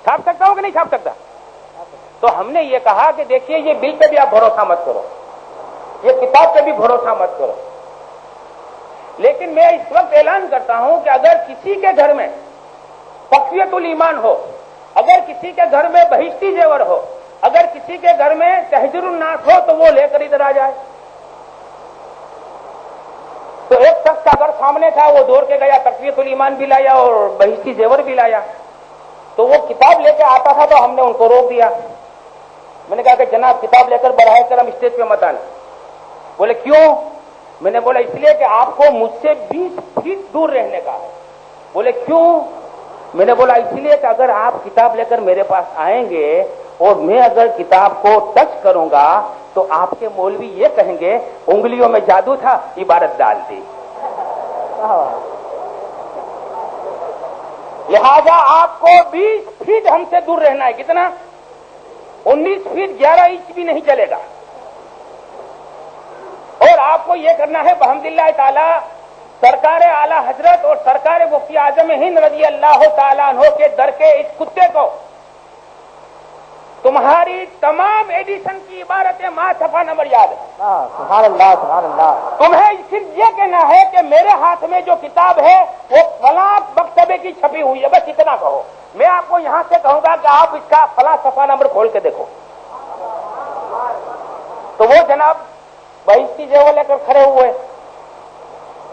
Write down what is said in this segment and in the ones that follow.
چھاپ سکتا ہوں کہ نہیں چھاپ سکتا؟ تو ہم نے یہ کہا کہ دیکھیے یہ بل پہ بھی آپ بھروسہ مت کرو، یہ کتاب پہ بھی بھروسہ مت کرو، لیکن میں اس وقت اعلان کرتا ہوں کہ اگر کسی کے گھر میں تقویت الایمان ہو، اگر کسی کے گھر میں بہشتی زیور ہو، اگر کسی کے گھر میں تہجر الناس ہو تو وہ لے کر ادھر آ جائے۔ تو ایک شخص کا گھر سامنے تھا، وہ دوڑ کے گیا، تقویت الایمان بھی لایا اور بہشتی زیور بھی لایا۔ تو وہ کتاب لے کے آتا تھا تو ہم نے ان کو روک دیا۔ میں نے کہا کہ جناب کتاب لے کر براہ کرم اسٹیج پہ مت آنا۔ بولے کیوں؟ میں نے بولا اس لیے کہ آپ کو مجھ سے 20 فیٹ دور رہنے کا ہے۔ بولے کیوں؟ میں نے بولا اس لیے کہ اگر آپ کتاب لے کر میرے پاس آئیں گے اور میں اگر کتاب کو ٹچ کروں گا تو آپ کے مولوی یہ کہیں گے انگلیوں میں جادو تھا، عبارت ڈال دی۔ لہذا آپ کو 20 فیٹ ہم سے دور رہنا ہے۔ کتنا؟ 19 فیٹ 11 انچ بھی نہیں چلے گا۔ اور آپ کو یہ کرنا ہے بحمداللہ تعالی سرکار اعلی حضرت اور سرکار مفتی اعظم ہند رضی اللہ تعالیٰ عنہ کے در کے اس کتے کو تمہاری تمام ایڈیشن کی عبارتیں ماں صفحہ نمبر یاد ہے۔ سبحان اللہ سبحان اللہ۔ تمہیں صرف یہ کہنا ہے کہ میرے ہاتھ میں جو کتاب ہے وہ فلاں مکتبے کی چھپی ہوئی ہے، بس اتنا کہو۔ میں آپ کو یہاں سے کہوں گا کہ آپ اس کا فلاں صفحہ نمبر کھول کے دیکھو۔ تو وہ جناب بہشتی زیور لے کر کھڑے ہوئے۔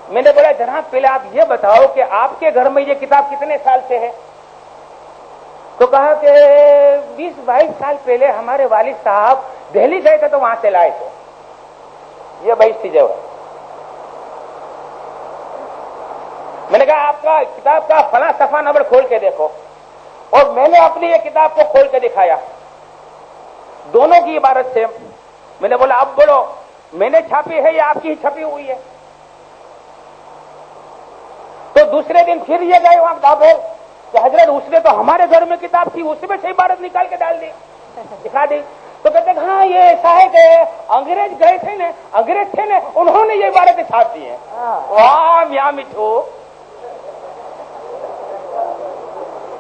میں نے بولا جناب پہلے آپ یہ بتاؤ کہ آپ کے گھر میں یہ کتاب کتنے سال سے ہے؟ تو کہا کہ 20-22 سال پہلے ہمارے والد صاحب دہلی گئے تھے تو وہاں سے لائے تھے یہ بہشتی زیور۔ میں نے کہا آپ کا کتاب کا فلاں صفحہ نمبر کھول کے دیکھو، اور میں نے اپنی یہ کتاب کو کھول کے دکھایا دونوں کی عبارت سے۔ میں نے بولا اب بولو میں نے چھاپی ہے یا آپ کی ہی چھپی ہوئی ہے؟ تو دوسرے دن پھر یہ گئے وہاں دابیر کہ حضرت اس نے تو ہمارے گھر میں کتاب تھی، اس میں سے عبارت نکال کے ڈال دی، دکھا دی۔ تو کہتے ہیں ہاں یہ ایسا ہے کہ انگریز گئے تھے نا، انگریز تھے نا، انہوں نے یہ عبارتیں چھاپ دی ہیں۔ واہ میاں مٹھو۔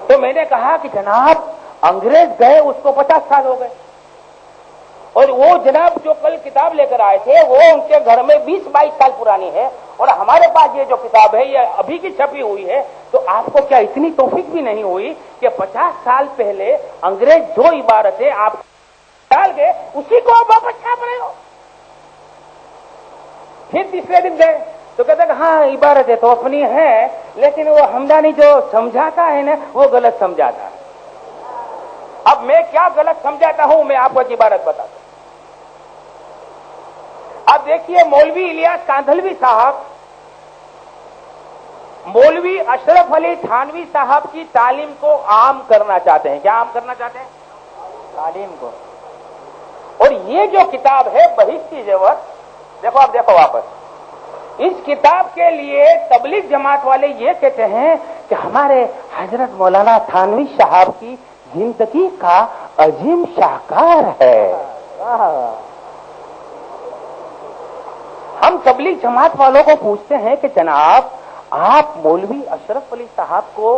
تو میں نے کہا کہ جناب انگریز گئے اس کو 50 سال ہو گئے، اور وہ جناب جو کل کتاب لے کر آئے تھے وہ ان کے گھر میں 20-22 سال پرانی ہے، اور ہمارے پاس یہ جو کتاب ہے یہ ابھی کی چھپی ہوئی ہے۔ تو آپ کو کیا اتنی توفیق بھی نہیں ہوئی کہ 50 سال پہلے انگریز جو عبارتیں آپ ڈال گئے اسی کو آپ واپس چھاپ رہے ہو؟ پھر تیسرے دن گئے تو کہتے ہیں ہاں عبارتیں تو اپنی ہیں لیکن وہ ہمدانی جو سمجھاتا ہے نا وہ غلط سمجھاتا ہے۔ اب میں کیا غلط سمجھاتا ہوں میں آپ کو عبارت بتاتا ہوں۔ اب دیکھیے مولوی الیاس کاندھلوی صاحب مولوی اشرف علی تھانوی صاحب کی تعلیم کو عام کرنا چاہتے ہیں۔ کیا عام کرنا چاہتے ہیں؟ تعلیم کو۔ اور یہ جو کتاب ہے بہشتی زیور، دیکھو آپ دیکھو واپس، اس کتاب کے لیے تبلیغ جماعت والے یہ کہتے ہیں کہ ہمارے حضرت مولانا تھانوی صاحب کی زندگی کا عظیم شاہکار ہے۔ ہم تبلیغ جماعت والوں کو پوچھتے ہیں کہ جناب آپ مولوی اشرف علی صاحب کو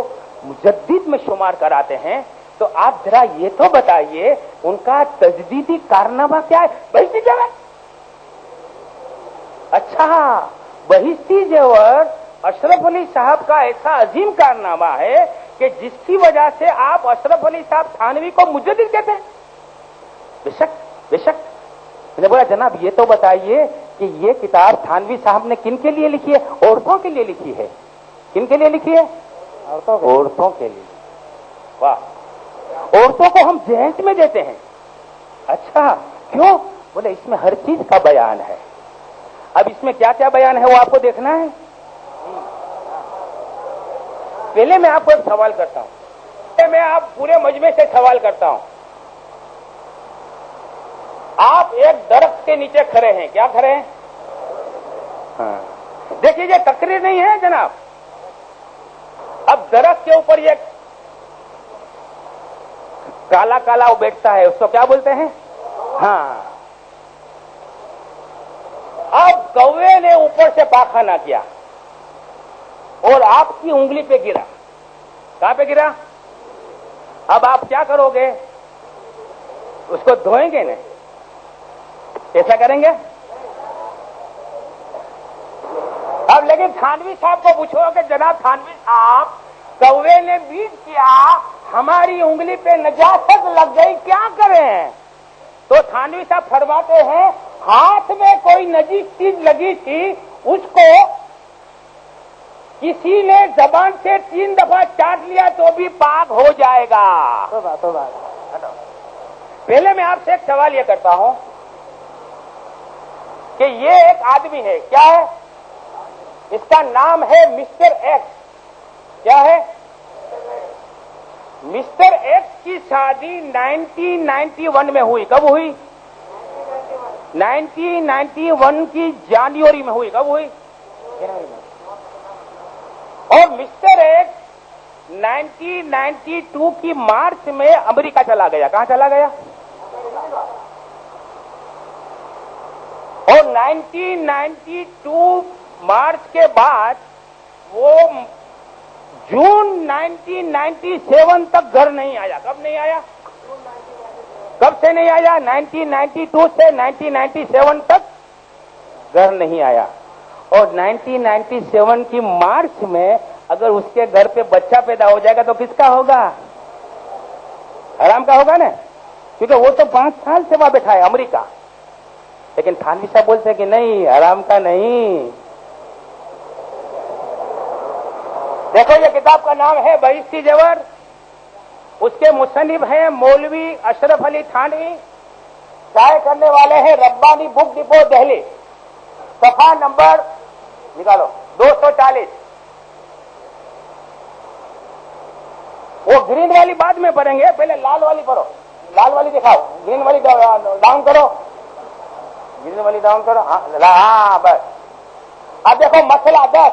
مجدد میں شمار کراتے ہیں تو آپ ذرا یہ تو بتائیے ان کا تجدیدی کارنامہ کیا ہے؟ بہشتی زیور۔ اچھا بہشتی زیور اشرف علی صاحب کا ایسا عظیم کارنامہ ہے کہ جس کی وجہ سے آپ اشرف علی صاحب تھانوی کو مجدد کہتے ہیں؟ بے شک بے شک۔ میں نے بولا جناب یہ تو بتائیے کہ یہ کتاب تھانوی صاحب نے کن کے لیے لکھی ہے؟ عورتوں کے لیے لکھی ہے۔ کن کے لیے لکھی ہے؟ عورتوں کے لیے۔ واہ، عورتوں کو ہم جہیز میں دیتے ہیں؟ اچھا کیوں؟ بولے اس میں ہر چیز کا بیان ہے۔ اب اس میں کیا کیا بیان ہے وہ آپ کو دیکھنا ہے۔ پہلے میں آپ کو ایک سوال کرتا ہوں، میں آپ پورے مجمع سے سوال کرتا ہوں، آپ ایک درخت کے نیچے کھڑے ہیں، کیا کھڑے ہیں؟ ہاں دیکھیے یہ تقریر نہیں ہے جناب۔ اب درخت کے اوپر یہ کالا کالا وہ بیٹھتا ہے، اس کو کیا بولتے ہیں؟ ہاں۔ اب کوے نے اوپر سے پاخانہ کیا اور آپ کی انگلی پہ گرا۔ کہاں پہ گرا؟ اب آپ کیا کرو گے؟ اس کو دھوئیں گے نا، ایسا کریں گے؟ اب لیکن تھانوی صاحب کو پوچھو کہ جناب تھانوی صاحب، کوے نے بیج کیا، ہماری انگلی پہ نجاست لگ گئی، کیا کریں؟ تو تھانوی صاحب فرماتے ہیں ہاتھ میں کوئی نجیس چیز لگی تھی، اس کو کسی نے زبان سے 3 دفعہ چاٹ لیا تو بھی پاک ہو جائے گا۔ پہلے میں آپ سے ایک سوال یہ کرتا ہوں کہ یہ ایک آدمی ہے، کیا ہے؟ اس کا نام ہے مسٹر ایکس۔ کیا ہے؟ مسٹر ایکس کی شادی 1991 میں ہوئی۔ کب ہوئی؟ 1991 کی جنوری میں ہوئی۔ کب ہوئی؟ اور مسٹر ایکس 1992 کی مارچ میں امریکہ چلا گیا۔ کہاں چلا گیا؟ اور 1992 مارچ کے بعد وہ جون 1997 تک گھر نہیں آیا۔ کب نہیں آیا؟ کب سے نہیں آیا؟ 1992 سے 1997 تک گھر نہیں آیا۔ اور 1997 کی مارچ میں اگر اس کے گھر پہ بچہ پیدا ہو جائے گا تو کس کا ہوگا؟ حرام کا ہوگا نا، کیونکہ وہ تو 5 سال سے وہاں بیٹھا ہے امریکہ۔ لیکن تھانوی صاحب بولتے ہیں کہ نہیں، حرام کا نہیں۔ دیکھو یہ کتاب کا نام ہے بہشتی زیور، اس کے مصنف ہیں مولوی اشرف علی تھانوی، شائع کرنے والے ہیں ربانی بک ڈپو دہلی، صفحہ نمبر نکالو 240۔ وہ گرین والی بعد میں پڑھیں گے، پہلے لال والی پڑھو۔ لال والی دکھاؤ، گرین والی ڈاؤن کرو، گرین والی ڈاؤن کرو۔ ہاں بس۔ اب دیکھو مسئلہ 10،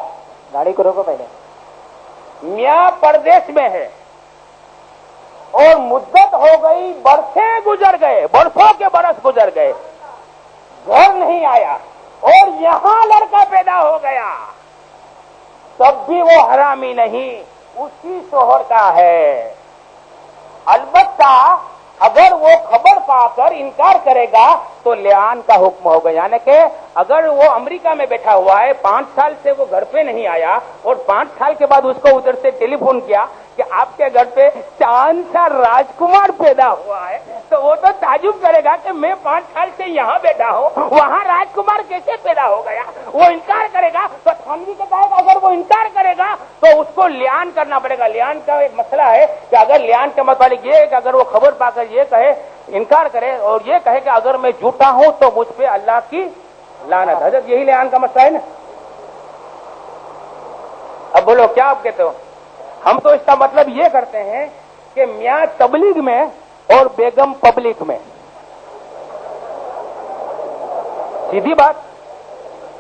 گاڑی کو روکو پہلے۔ میاں پردیش میں ہے اور مدت ہو گئی، برسیں گزر گئے، برسوں کے برس گزر گئے، گھر نہیں آیا اور یہاں لڑکا پیدا ہو گیا، تب بھی وہ حرامی نہیں، اسی شوہر کا ہے۔ البتہ اگر وہ خبر پا کر انکار کرے گا تو لعان کا حکم ہوگا، یعنی کہ اگر وہ امریکہ میں بیٹھا ہوا ہے، 5 سال سے وہ گھر پہ نہیں آیا اور 5 سال کے بعد اس کو ادھر سے ٹیلی فون کیا کہ آپ کے گھر پہ چاند سا راجکمار پیدا ہوا ہے، تو وہ تو تعجب کرے گا کہ میں 5 سال سے یہاں بیٹھا ہوں، وہاں راجکمار کیسے پیدا ہو گیا؟ وہ انکار کرے گا تو تھانوی کہتا ہے کہ اگر وہ انکار کرے گا تو اس کو لعان کرنا پڑے گا۔ لعان کا ایک مسئلہ ہے کہ اگر لعان کا مطلب یہ ہے کہ اگر وہ خبر پا کر یہ کہے، انکار کرے اور یہ کہے کہ اگر میں جھوٹا ہوں تو مجھ پہ اللہ کی لعنت۔ حضرت یہی لعان کا مسئلہ ہے نا۔ اب بولو کیا آپ کہتے ہو؟ ہم تو اس کا مطلب یہ کرتے ہیں کہ میاں تبلیغ میں اور بیگم پبلک میں، سیدھی بات۔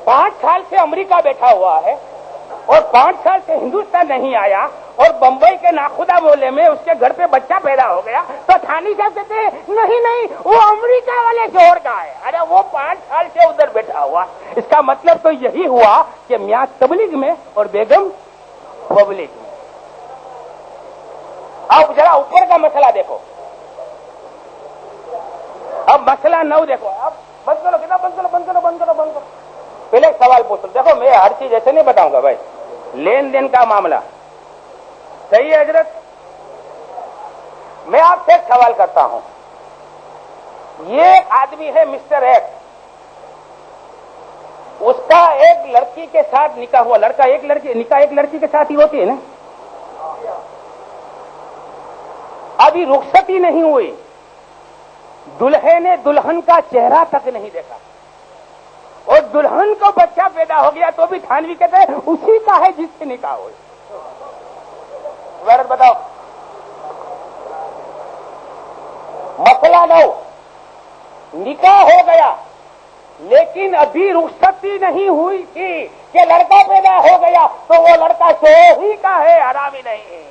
5 سال سے امریکہ بیٹھا ہوا ہے اور 5 سال سے ہندوستان نہیں آیا اور بمبئی کے ناخدا محلے میں اس کے گھر پہ بچہ پیدا ہو گیا، تو تھانوی صاحب کہتے ہیں نہیں وہ امریکہ والے شوہر کا ہے۔ ارے وہ 5 سال سے ادھر بیٹھا ہوا۔ اس کا مطلب تو یہی ہوا کہ میاں تبلیغ میں اور بیگم پبلک میں۔ اب ذرا اوپر کا مسئلہ دیکھو، اب مسئلہ 9 دیکھو۔ اب بند کرو، کتنا بند کرو، بند کرو، بند کرو، بند کرو۔ پہلے ایک سوال پوچھ لو۔ دیکھو میں ہر چیز ایسے نہیں بتاؤں گا بھائی، لین دین کا معاملہ صحیح ہے حضرت۔ میں آپ سے ایک سوال کرتا ہوں، یہ آدمی ہے مسٹر ایکس، اس کا ایک لڑکی کے ساتھ نکاح ہوا، لڑکا ایک لڑکی، نکاح ایک لڑکی کے ساتھ ہی ہوتی ہے نا، ابھی رخصتی نہیں ہوئی، دلہے نے دلہن کا چہرہ تک نہیں دیکھا اور دلہن کو بچہ پیدا ہو گیا تو بھی تھانوی کہتے ہیں اسی کا ہے جس سے نکاح ہوئی۔ غیرت بتاؤ۔ مسئلہ 9، نکاح ہو گیا لیکن ابھی رخصتی نہیں ہوئی تھی کہ لڑکا پیدا ہو گیا تو وہ لڑکا شوہر ہی کا ہے، حرامی نہیں۔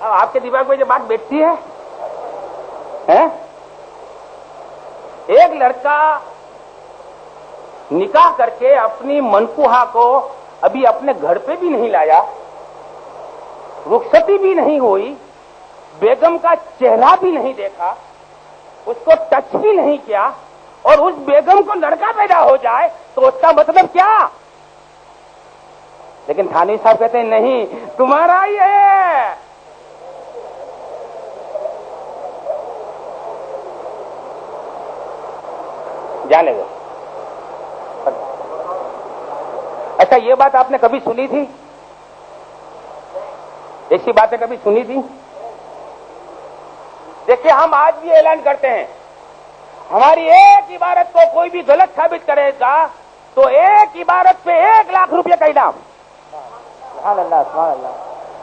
اب آپ کے دماغ میں یہ بات بیٹھتی ہے؟ ایک لڑکا نکاح کر کے اپنی منکوہا کو ابھی اپنے گھر پہ بھی نہیں لایا، رخصتی بھی نہیں ہوئی، بیگم کا چہرہ بھی نہیں دیکھا, اس کو ٹچ بھی نہیں کیا, اور اس بیگم کو لڑکا پیدا ہو جائے تو اس کا مطلب کیا؟ لیکن تھانوی صاحب کہتے ہیں نہیں, تمہارا ہی ہے. جانے دو. اچھا, یہ بات آپ نے کبھی سنی تھی؟ ایسی باتیں کبھی سنی تھی؟ دیکھیے, ہم آج بھی اعلان کرتے ہیں, ہماری ایک عبارت کو کوئی بھی غلط ثابت کرے گا تو ایک عبارت پہ 1 لاکھ روپے کا انعام. سبحان اللہ سبحان اللہ.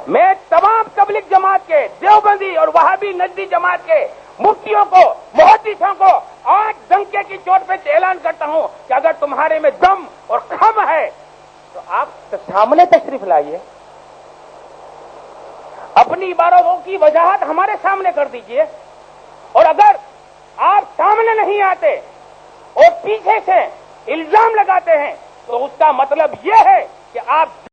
میں تمام تبلیغ جماعت کے, دیوبندی اور وہابی نجدی جماعت کے مفتیوں کو, محدثوں کو آج ڈنکے کی چوٹ پہ اعلان کرتا ہوں کہ اگر تمہارے میں دم اور خم ہے تو آپ سامنے تشریف لائیے, اپنی عبارتوں کی وضاحت ہمارے سامنے کر دیجئے. اور اگر آپ سامنے نہیں آتے اور پیچھے سے الزام لگاتے ہیں تو اس کا مطلب یہ ہے کہ آپ